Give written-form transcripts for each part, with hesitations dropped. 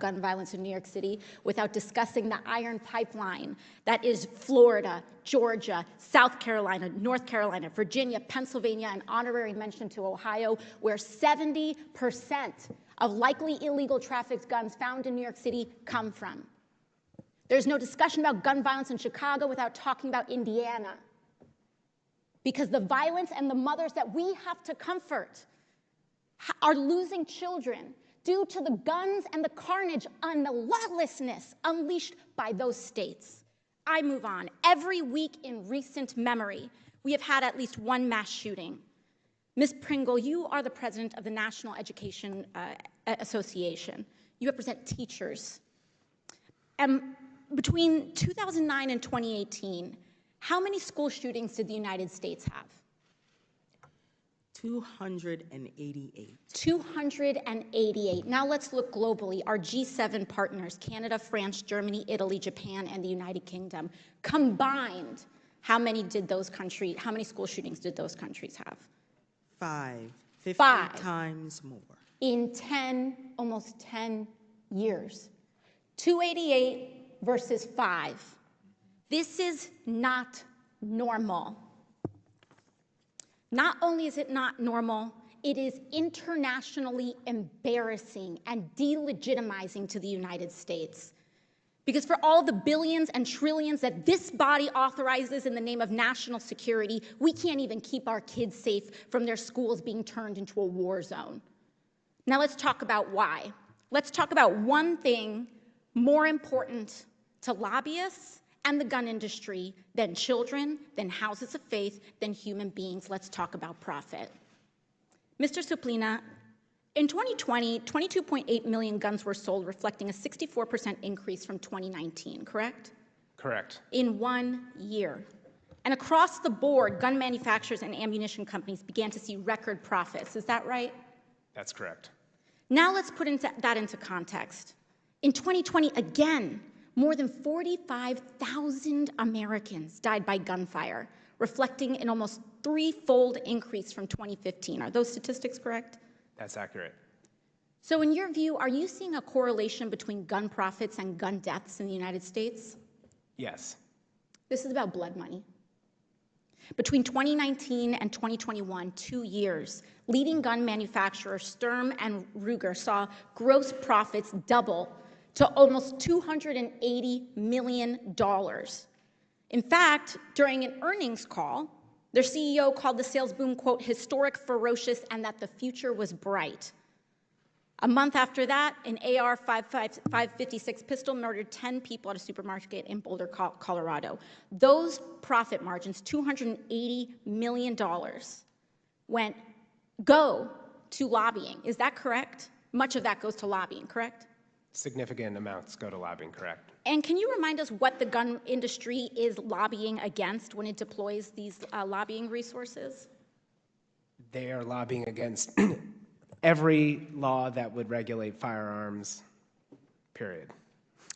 gun violence in New York City without discussing the iron pipeline that is Florida, Georgia, South Carolina, North Carolina, Virginia, Pennsylvania, and honorary mention to Ohio, where 70% of likely illegal trafficked guns found in New York City come from. There's no discussion about gun violence in Chicago without talking about Indiana, because the violence and the mothers that we have to comfort are losing children due to the guns and the carnage and the lawlessness unleashed by those states. I move on. Every week in recent memory, we have had at least one mass shooting. Ms. Pringle, you are the president of the National Education Association. You represent teachers. Between 2009 and 2018, how many school shootings did the United States have? 288. 288. Now let's look globally. Our G7 partners, Canada, France, Germany, Italy, Japan, and the United Kingdom, combined, how many school shootings did those countries have? 5. 50 times more. In almost 10 years. 288 versus 5. This is not normal. Not only is it not normal, it is internationally embarrassing and delegitimizing to the United States. Because for all the billions and trillions that this body authorizes in the name of national security, we can't even keep our kids safe from their schools being turned into a war zone. Now let's talk about why. Let's talk about one thing more important to lobbyists and the gun industry than children, than houses of faith, than human beings. Let's talk about profit. Mr. Suplina, in 2020, 22.8 million guns were sold, reflecting a 64% increase from 2019, correct? Correct. In 1 year. And across the board, gun manufacturers and ammunition companies began to see record profits. Is that right? That's correct. Now let's put that into context. In 2020, again, more than 45,000 Americans died by gunfire, reflecting an almost threefold increase from 2015. Are those statistics correct? That's accurate. So in your view, are you seeing a correlation between gun profits and gun deaths in the United States? Yes. This is about blood money. Between 2019 and 2021, 2 years, leading gun manufacturers Sturm and Ruger saw gross profits double to almost $280 million. In fact, during an earnings call, their CEO called the sales boom, quote, historic, ferocious, and that the future was bright. A month after that, an AR-556 pistol murdered 10 people at a supermarket in Boulder, Colorado. Those profit margins, $280 million, go to lobbying. Is that correct? Much of that goes to lobbying, correct? Significant amounts go to lobbying, correct. And can you remind us what the gun industry is lobbying against when it deploys these lobbying resources? They are lobbying against every law that would regulate firearms, period.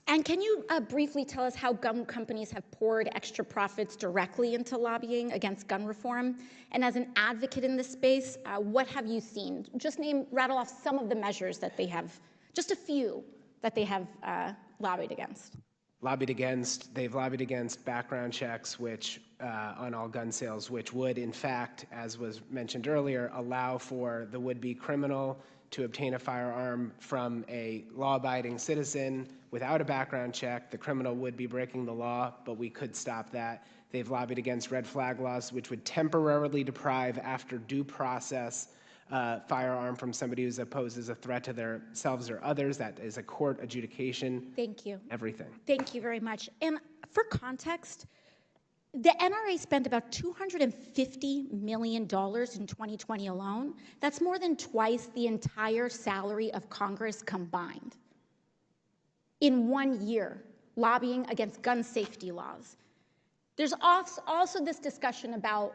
And can you briefly tell us how gun companies have poured extra profits directly into lobbying against gun reform? And as an advocate in this space, what have you seen? Just rattle off some of the measures that they have, just a few, that they have lobbied against. They've lobbied against background checks, which on all gun sales, which would, in fact, as was mentioned earlier, allow for the would-be criminal to obtain a firearm from a law-abiding citizen without a background check. The criminal would be breaking the law, but we could stop that. They've lobbied against red flag laws, which would temporarily deprive, after due process, firearm from somebody who poses a threat to themselves or others. That is a court adjudication. Thank you. Everything. Thank you very much. And for context, the NRA spent about $250 million in 2020 alone. That's more than twice the entire salary of Congress combined. In 1 year, lobbying against gun safety laws. There's also this discussion about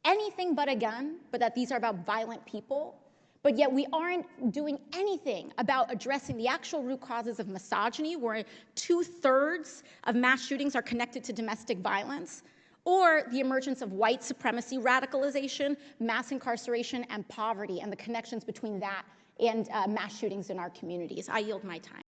anything but a gun, but that these are about violent people, but yet we aren't doing anything about addressing the actual root causes of misogyny, where 2/3 of mass shootings are connected to domestic violence, or the emergence of white supremacy radicalization, mass incarceration, and poverty, and the connections between that and mass shootings in our communities. I yield my time.